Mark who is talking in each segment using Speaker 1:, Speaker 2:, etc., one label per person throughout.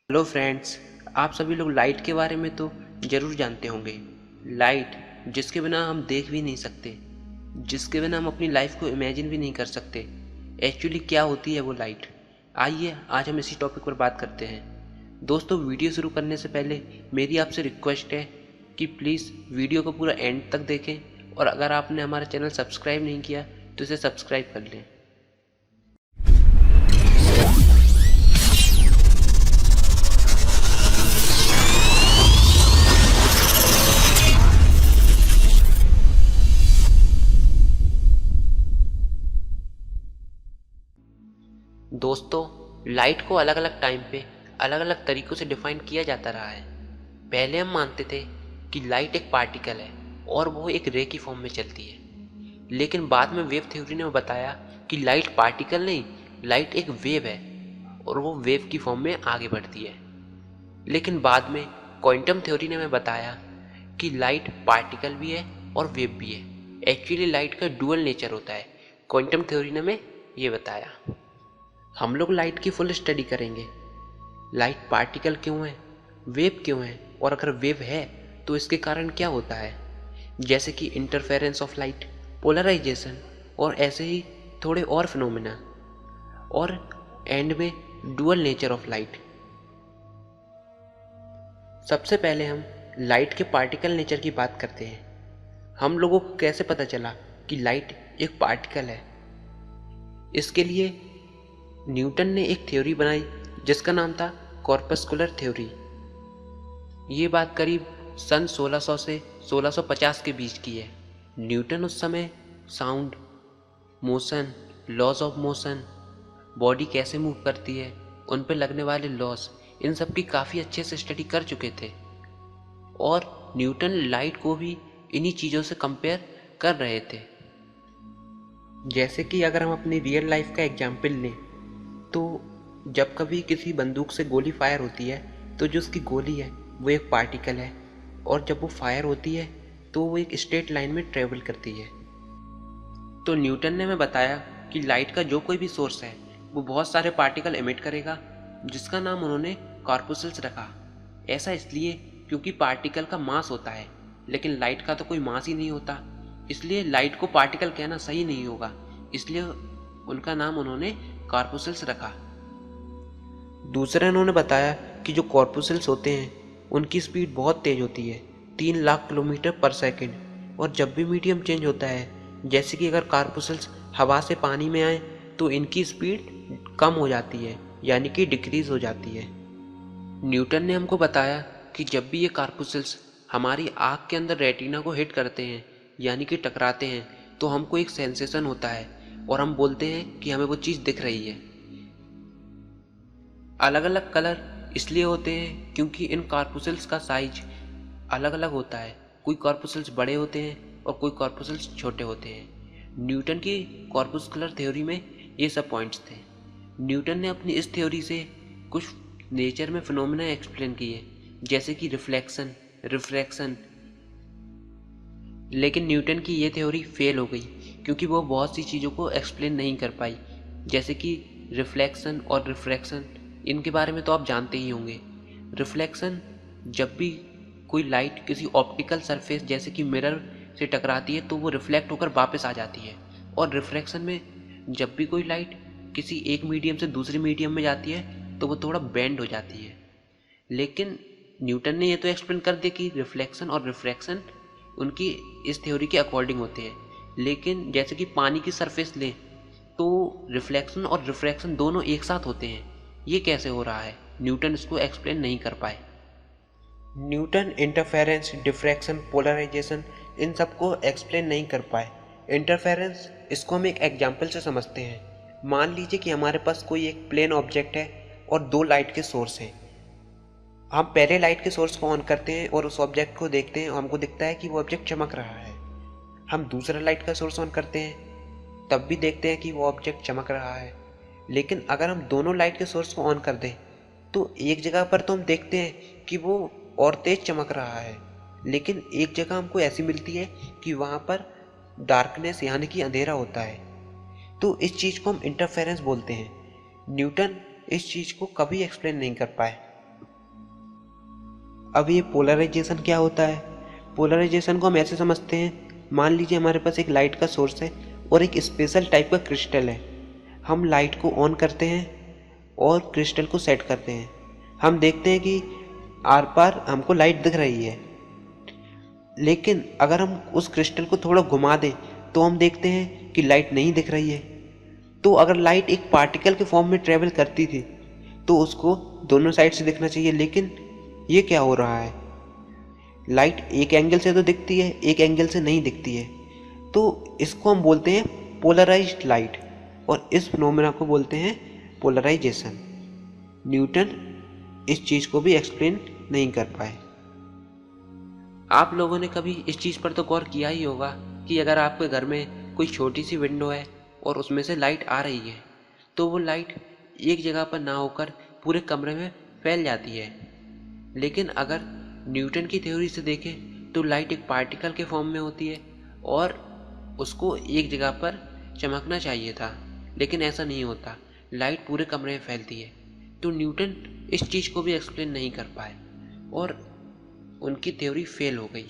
Speaker 1: Hello friends, आप सभी लोग लाइट के बारे में तो ज़रूर जानते होंगे। लाइट जिसके बिना हम देख भी नहीं सकते, जिसके बिना हम अपनी लाइफ को इमेजिन भी नहीं कर सकते। एक्चुअली क्या होती है वो लाइट? आइए आज हम इसी टॉपिक पर बात करते हैं। दोस्तों, वीडियो शुरू करने से पहले मेरी आपसे रिक्वेस्ट है कि प्लीज़ वीडियो को पूरा एंड तक देखें, और अगर आपने हमारा चैनल सब्सक्राइब नहीं किया तो इसे सब्सक्राइब कर लें। दोस्तों, लाइट को अलग अलग टाइम पे अलग अलग तरीक़ों से डिफ़ाइन किया जाता रहा है। पहले हम मानते थे कि लाइट एक पार्टिकल है और वो एक रे की फॉर्म में चलती है, लेकिन बाद में वेव थ्योरी ने बताया कि लाइट पार्टिकल नहीं, लाइट एक वेव है और वो वेव की फॉर्म में आगे बढ़ती है। लेकिन बाद में क्वांटम थ्योरी ने हमें बताया कि लाइट पार्टिकल भी है और वेव भी है। एक्चुअली लाइट का डुअल नेचर होता है। क्वांटम थ्योरी ने हमें ये बताया। हम लोग लाइट की फुल स्टडी करेंगे। लाइट पार्टिकल क्यों है, वेव क्यों है, और अगर वेव है तो इसके कारण क्या होता है, जैसे कि इंटरफेरेंस ऑफ लाइट, पोलराइजेशन और ऐसे ही थोड़े और फिनोमेना, और एंड में डुअल नेचर ऑफ लाइट। सबसे पहले हम लाइट के पार्टिकल नेचर की बात करते हैं। हम लोगों को कैसे पता चला कि लाइट एक पार्टिकल है? इसके लिए न्यूटन ने एक थ्योरी बनाई जिसका नाम था कॉर्पस्कुलर थ्योरी। ये बात करीब सन 1600 से 1650 के बीच की है। न्यूटन उस समय sound, motion, laws of motion, body कैसे मूव करती है, उन पे लगने वाले लॉस, इन सब की काफ़ी अच्छे से स्टडी कर चुके थे। और न्यूटन लाइट को भी इन्हीं चीज़ों से कंपेयर कर रहे थे। जैसे कि अगर हम अपनी रियल लाइफ का एग्जाम्पल लें तो जब कभी किसी बंदूक से गोली फायर होती है तो जो उसकी गोली है वो एक पार्टिकल है, और जब वो फायर होती है तो वो एक स्ट्रेट लाइन में ट्रेवल करती है। तो न्यूटन ने हमें बताया कि लाइट का जो कोई भी सोर्स है वो बहुत सारे पार्टिकल एमिट करेगा, जिसका नाम उन्होंने कॉर्पुसल्स रखा। ऐसा इसलिए क्योंकि पार्टिकल का मास होता है, लेकिन लाइट का तो कोई मास ही नहीं होता, इसलिए लाइट को पार्टिकल कहना सही नहीं होगा, इसलिए उनका नाम उन्होंने कॉर्पुसल्स रखा। दूसरा उन्होंने बताया कि जो कॉर्पुसल्स होते हैं उनकी स्पीड बहुत तेज़ होती है, 3 लाख किलोमीटर पर सेकंड, और जब भी मीडियम चेंज होता है, जैसे कि अगर कॉर्पुसल्स हवा से पानी में आए तो इनकी स्पीड कम हो जाती है, यानी कि डिक्रीज हो जाती है। न्यूटन ने हमको बताया कि जब भी ये कॉर्पुसल्स हमारी आँख के अंदर रेटिना को हिट करते हैं, यानी कि टकराते हैं, तो हमको एक सेंसेशन होता है और हम बोलते हैं कि हमें वो चीज़ दिख रही है। अलग अलग कलर इसलिए होते हैं क्योंकि इन कॉर्पुसल्स का साइज अलग अलग होता है। कोई कॉर्पुसल्स बड़े होते हैं और कोई कॉर्पुसल्स छोटे होते हैं। न्यूटन की कॉर्पुस्कुलर थ्योरी में ये सब पॉइंट्स थे। न्यूटन ने अपनी इस थ्योरी से कुछ नेचर में फिनोमेना एक्सप्लेन किए, जैसे कि रिफ्लेक्शन, रिफ्रैक्शन। लेकिन न्यूटन की ये थ्योरी फेल हो गई क्योंकि वो बहुत सी चीज़ों को एक्सप्लेन नहीं कर पाई, जैसे कि रिफ्लेक्शन और रिफ्रैक्शन। इनके बारे में तो आप जानते ही होंगे। रिफ्लेक्शन, जब भी कोई लाइट किसी ऑप्टिकल सरफेस जैसे कि मिरर से टकराती है तो वो रिफ्लेक्ट होकर वापस आ जाती है, और रिफ्रैक्शन में जब भी कोई लाइट किसी एक मीडियम से दूसरे मीडियम में जाती है तो वो थोड़ा बेंड हो जाती है। लेकिन न्यूटन ने ये तो एक्सप्लेन कर दिया कि रिफ्लेक्शन और रिफ्रैक्शन उनकी इस थ्योरी के अकॉर्डिंग होते हैं, लेकिन जैसे कि पानी की सरफेस लें तो रिफ्लेक्शन और रिफ्रैक्शन दोनों एक साथ होते हैं। ये कैसे हो रहा है, न्यूटन इसको एक्सप्लेन नहीं कर पाए। न्यूटन इंटरफेरेंस, डिफ्रैक्शन, पोलराइजेशन, इन सबको एक्सप्लेन नहीं कर पाए। इंटरफेरेंस, इसको हम एक एग्जाम्पल से समझते हैं। मान लीजिए कि हमारे पास कोई एक प्लेन ऑब्जेक्ट है और 2 लाइट के सोर्स हैं। हम पहले लाइट के सोर्स को ऑन करते हैं और उस ऑब्जेक्ट को देखते हैं, हमको दिखता है कि वो ऑब्जेक्ट चमक रहा है। हम दूसरा लाइट का सोर्स ऑन करते हैं, तब भी देखते हैं कि वो ऑब्जेक्ट चमक रहा है। लेकिन अगर हम दोनों लाइट के सोर्स को ऑन कर दें तो एक जगह पर तो हम देखते हैं कि वो और तेज चमक रहा है, लेकिन एक जगह हमको ऐसी मिलती है कि वहाँ पर डार्कनेस यानी कि अंधेरा होता है। तो इस चीज़ को हम इंटरफेरेंस बोलते हैं। न्यूटन इस चीज़ को कभी एक्सप्लेन नहीं कर पाए। अब ये पोलराइजेशन क्या होता है? पोलराइजेशन को हम ऐसे समझते हैं, मान लीजिए हमारे पास एक लाइट का सोर्स है और एक स्पेशल टाइप का क्रिस्टल है। हम लाइट को ऑन करते हैं और क्रिस्टल को सेट करते हैं। हम देखते हैं कि आर पार हमको लाइट दिख रही है, लेकिन अगर हम उस क्रिस्टल को थोड़ा घुमा दें तो हम देखते हैं कि लाइट नहीं दिख रही है। तो अगर लाइट एक पार्टिकल के फॉर्म में ट्रेवल करती थी तो उसको दोनों साइड से दिखना चाहिए, लेकिन ये क्या हो रहा है? लाइट एक एंगल से तो दिखती है, एक एंगल से नहीं दिखती है। तो इसको हम बोलते हैं पोलराइज्ड लाइट, और इस फिनोमेना को बोलते हैं पोलराइजेशन। न्यूटन इस चीज़ को भी एक्सप्लेन नहीं कर पाए। आप लोगों ने कभी इस चीज़ पर तो गौर किया ही होगा कि अगर आपके घर में कोई छोटी सी विंडो है और उसमें से लाइट आ रही है तो वो लाइट एक जगह पर ना होकर पूरे कमरे में फैल जाती है। लेकिन अगर न्यूटन की थ्योरी से देखें तो लाइट एक पार्टिकल के फॉर्म में होती है और उसको एक जगह पर चमकना चाहिए था, लेकिन ऐसा नहीं होता, लाइट पूरे कमरे में फैलती है। तो न्यूटन इस चीज़ को भी एक्सप्लेन नहीं कर पाए और उनकी थ्योरी फेल हो गई।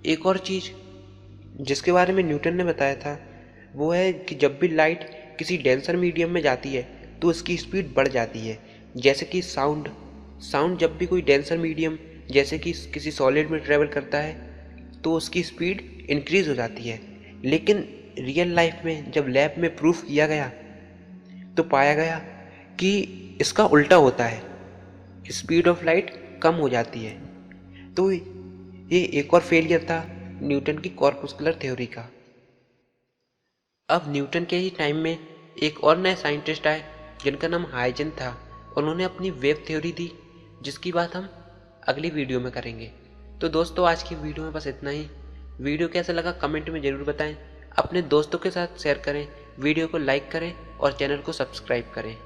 Speaker 1: एक और चीज़ जिसके बारे में न्यूटन ने बताया था वो है कि जब भी लाइट किसी डेंसर मीडियम में जाती है तो उसकी स्पीड बढ़ जाती है। जैसे कि साउंड जब भी कोई डेंसर मीडियम जैसे कि किसी सॉलिड में ट्रेवल करता है तो उसकी स्पीड इंक्रीज हो जाती है। लेकिन रियल लाइफ में जब लैब में प्रूफ किया गया तो पाया गया कि इसका उल्टा होता है, स्पीड ऑफ लाइट कम हो जाती है। तो ये एक और फेलियर था न्यूटन की कॉर्पस्कुलर थ्योरी का। अब न्यूटन के ही टाइम में एक और नए साइंटिस्ट आए जिनका नाम हाइजेन था। उन्होंने अपनी वेव थ्योरी दी, जिसकी बात हम अगली वीडियो में करेंगे। तो दोस्तों आज की वीडियो में बस इतना ही। वीडियो कैसा लगा कमेंट में ज़रूर बताएं, अपने दोस्तों के साथ शेयर करें, वीडियो को लाइक करें और चैनल को सब्सक्राइब करें।